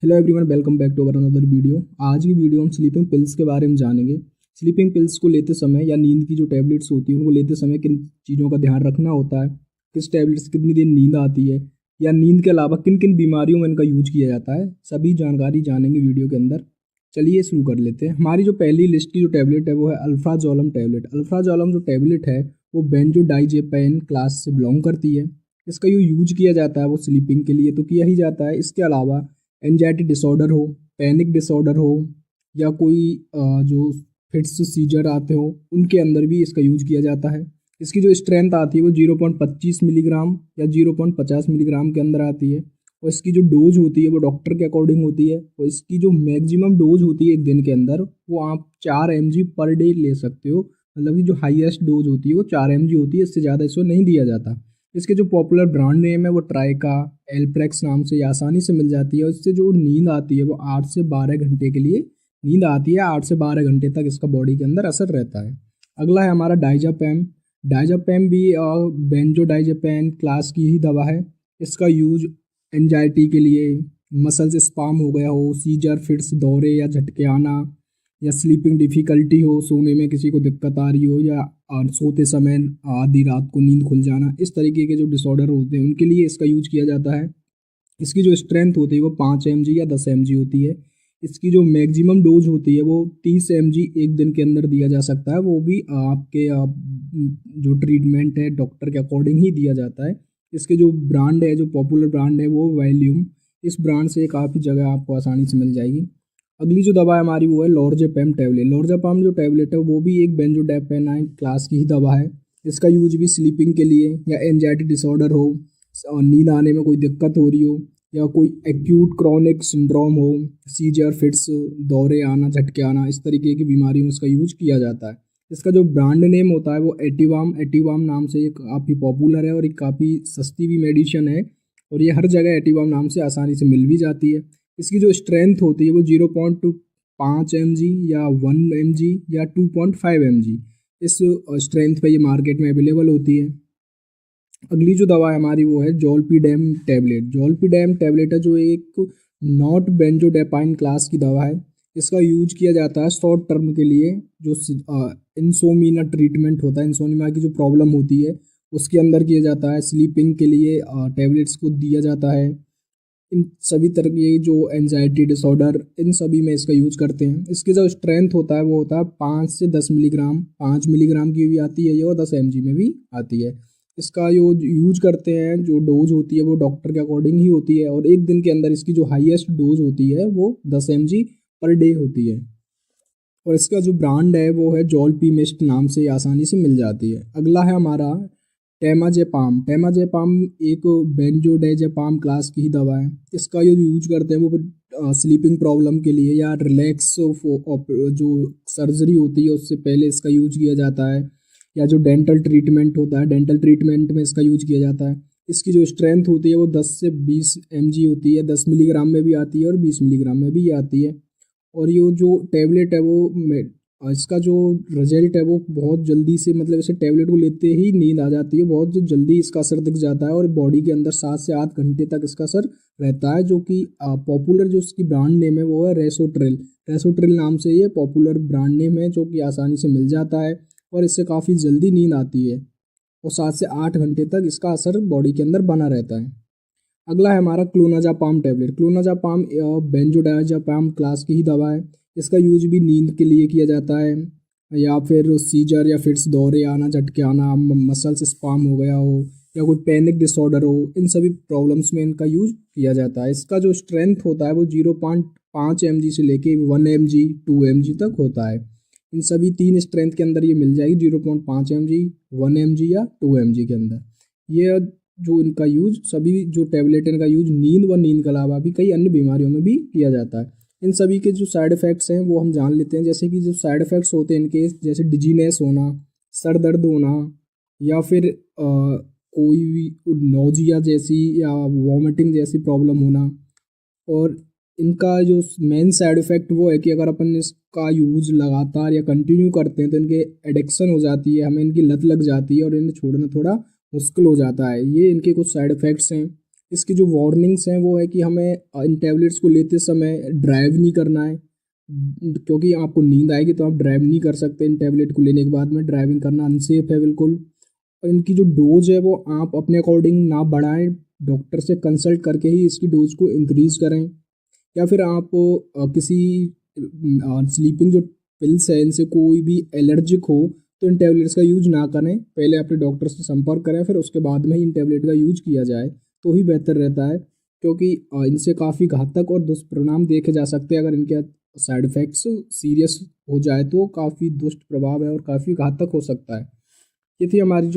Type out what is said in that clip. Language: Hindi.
Hello everyone, welcome back to our another video. आज की वीडियो हम स्लीपिंग पिल्स के बारे में जानेंगे। स्लीपिंग पिल्स को लेते समय या नींद की जो टैबलेट्स होती हैं उनको लेते समय किन चीज़ों का ध्यान रखना होता है, किस टैबलेट से कितनी देर नींद आती है, या नींद के अलावा किन किन बीमारियों में इनका यूज किया जाता है, सभी जानकारी जानेंगे वीडियो के अंदर। चलिए शुरू कर लेते हैं। हमारी जो पहली लिस्ट की जो टैबलेट है वो है अल्फ्राजोलम टैबलेट। अल्फ्राजोलम जो टैबलेट है वो बेंजोडाइजेपाइन क्लास से बिलोंग करती है। इसका जो यूज किया जाता है वो स्लीपिंग के लिए तो किया ही जाता है। इसके अलावा एंजाइटी डिसऑर्डर हो, पैनिक डिसऑर्डर हो, या कोई जो फिट्स सीजर आते हो उनके अंदर भी इसका यूज किया जाता है। इसकी जो स्ट्रेंथ आती है वो 0.25 मिलीग्राम या 0.50 मिलीग्राम के अंदर आती है। और इसकी जो डोज होती है वो डॉक्टर के अकॉर्डिंग होती है। और इसकी जो मैक्सिमम डोज होती है एक दिन के अंदर वो आप 4 mg पर डे ले सकते हो। मतलब कि जो हाईएस्ट डोज होती है वो 4 mg होती है, इससे ज़्यादा इसको नहीं दिया जाता। इसके जो पॉपुलर ब्रांड नेम है वो ट्राइका, एल्प्रेक्स नाम से आसानी से मिल जाती है। और इससे जो नींद आती है वो 8 से 12 घंटे के लिए नींद आती है। 8 से 12 घंटे तक इसका बॉडी के अंदर असर रहता है। अगला है हमारा डाइजापैम। डाइजापैम भी बेंजोडाइजेपाइन क्लास की ही दवा है। इसका यूज एंजाइटी के लिए, मसल्स स्पाम हो गया हो, सीजर फिट्स, दौरे या झटके आना, या स्लीपिंग डिफ़िकल्टी हो, सोने में किसी को दिक्कत आ रही हो, या सोते समय आधी रात को नींद खुल जाना, इस तरीके के जो डिसऑर्डर होते हैं उनके लिए इसका यूज किया जाता है। इसकी जो स्ट्रेंथ होती है वो 5 mg या 10 mg होती है। इसकी जो मैक्सिमम डोज होती है वो 30 mg एक दिन के अंदर दिया जा सकता है। वो भी आपके जो ट्रीटमेंट है डॉक्टर के अकॉर्डिंग ही दिया जाता है। इसके जो ब्रांड है, जो पॉपुलर ब्रांड है वो वैल्यूम। इस ब्रांड से काफ़ी जगह आपको आसानी से मिल जाएगी। अगली जो दवा है हमारी वो है लोरजेपैम टैबलेट। लोरजेपैम जो टैबलेट है वो भी एक बेंजोडाइजेपाइन क्लास की ही दवा है। इसका यूज भी स्लीपिंग के लिए, या एंजाइटी डिसऑर्डर हो, नींद आने में कोई दिक्कत हो रही हो, या कोई एक्यूट क्रॉनिक सिंड्रोम हो, सीजर फिट्स, दौरे आना, झटके आना, इस तरीके की बीमारी में इसका यूज किया जाता है। इसका जो ब्रांड नेम होता है वो एटीवाम एटीवाम नाम से ये काफ़ी पॉपुलर है और एक काफ़ी सस्ती भी मेडिसिन है। और ये हर जगह एटीवाम नाम से आसानी से मिल भी जाती है। इसकी जो स्ट्रेंथ होती है वो 0.5 mg या 1 mg या 2.5 mg, इस स्ट्रेंथ पे ये मार्केट में अवेलेबल होती है। अगली जो दवा है हमारी वो है जोलपीडेम टैबलेट। जोलपीडेम टैबलेट है जो एक नॉट बेंजोडाइजेपाइन क्लास की दवा है। इसका यूज किया जाता है शॉर्ट टर्म के लिए। जो इंसोमिया ट्रीटमेंट होता है, इंसोमिया की जो प्रॉब्लम होती है उसके अंदर किया जाता है। स्लीपिंग के लिए टैबलेट्स को दिया जाता है। इन सभी तरह के जो एंजाइटी डिसऑर्डर, इन सभी में इसका यूज करते हैं। इसकी जो स्ट्रेंथ होता है वो होता है 5 से 10 मिलीग्राम। 5 मिलीग्राम की भी आती है ये, और 10 mg में भी आती है। इसका जो यूज करते हैं, जो डोज होती है वो डॉक्टर के अकॉर्डिंग ही होती है। और एक दिन के अंदर इसकी जो हाईएस्ट डोज होती है वो 10 mg पर डे होती है। और इसका जो ब्रांड है वो है जोलपी मिस्ट नाम से आसानी से मिल जाती है। अगला है हमारा टेमाजेपाम। टेमाजेपाम एक बेंजोडाइजेपाम क्लास की ही दवा है। इसका जो यूज करते हैं वो स्लीपिंग प्रॉब्लम के लिए, या रिलैक्स जो सर्जरी होती है उससे पहले इसका यूज किया जाता है, या जो डेंटल ट्रीटमेंट होता है डेंटल ट्रीटमेंट में इसका यूज किया जाता है। इसकी जो स्ट्रेंथ होती है वो 10 से 20 mg होती है। 10 मिलीग्राम में भी आती है और 20 मिलीग्राम में भी आती है। और ये जो टैबलेट है वो इसका जो रिजल्ट है वो बहुत जल्दी से, मतलब इसे टैबलेट को लेते ही नींद आ जाती है। बहुत जल्दी इसका असर दिख जाता है और बॉडी के अंदर 7 से 8 घंटे तक इसका असर रहता है। जो कि पॉपुलर जो इसकी ब्रांड नेम है वो है रेसोट्रिल। रेसोट्रिल नाम से ये पॉपुलर ब्रांड नेम है, जो कि आसानी से मिल जाता है और इससे काफ़ी जल्दी नींद आती है। और 7 से 8 घंटे तक इसका असर बॉडी के अंदर बना रहता है। अगला है हमारा क्लोनाजापाम टैबलेट। क्लोनाजापाम बेंजोडाइजेपाम क्लास की ही दवा है। इसका यूज भी नींद के लिए किया जाता है, या फिर सीजर या फिट्स, दौरे आना, झटके आना, मसल्स स्पाम हो गया हो, या कोई पैनिक डिसऑर्डर हो, इन सभी प्रॉब्लम्स में इनका यूज किया जाता है। इसका जो स्ट्रेंथ होता है वो 0.5 mg से लेके 1 mg 2 mg तक होता है। इन सभी 3 स्ट्रेंथ के अंदर ये मिल जाएगी, 0.5 mg, 1 mg या 2 mg के अंदर। ये जो इनका यूज, सभी जो टैबलेट इनका यूज नींद व नींद के अलावा भी कई अन्य बीमारियों में भी किया जाता है। इन सभी के जो साइड इफ़ेक्ट्स हैं वो हम जान लेते हैं। जैसे कि जो साइड इफ़ेक्ट्स होते हैं इनके, जैसे डिजीनेस होना, सर दर्द होना, या फिर कोई भी नोजिया जैसी या वॉमिटिंग जैसी प्रॉब्लम होना। और इनका जो मेन साइड इफ़ेक्ट वो है कि अगर अपन इसका यूज़ लगातार या कंटिन्यू करते हैं तो इनके एडिक्शन हो जाती है, हमें इनकी लत लग जाती है और इन्हें छोड़ना थोड़ा मुश्किल हो जाता है। ये इनके कुछ साइड इफ़ेक्ट्स हैं। इसकी जो वार्निंग्स हैं वो है कि हमें इन टैबलेट्स को लेते समय ड्राइव नहीं करना है, क्योंकि आपको नींद आएगी तो आप ड्राइव नहीं कर सकते। इन टैबलेट को लेने के बाद में ड्राइविंग करना अनसेफ है बिल्कुल। और इनकी जो डोज है वो आप अपने अकॉर्डिंग ना बढ़ाएं, डॉक्टर से कंसल्ट करके ही इसकी डोज को इंक्रीज़ करें। या फिर आप किसी स्लीपिंग जो पिल्स है इनसे कोई भी एलर्जिक हो तो इन टैबलेट्स का यूज ना करें, पहले अपने डॉक्टर से संपर्क करें, फिर उसके बाद में ही इन टैबलेट का यूज किया जाए तो ही बेहतर रहता है। क्योंकि इनसे काफ़ी घातक और दुष्परिणाम देखे जा सकते हैं। अगर इनके साइड इफ़ेक्ट्स सीरियस हो जाए तो काफ़ी दुष्ट प्रभाव है और काफ़ी घातक हो सकता है। ये थी हमारी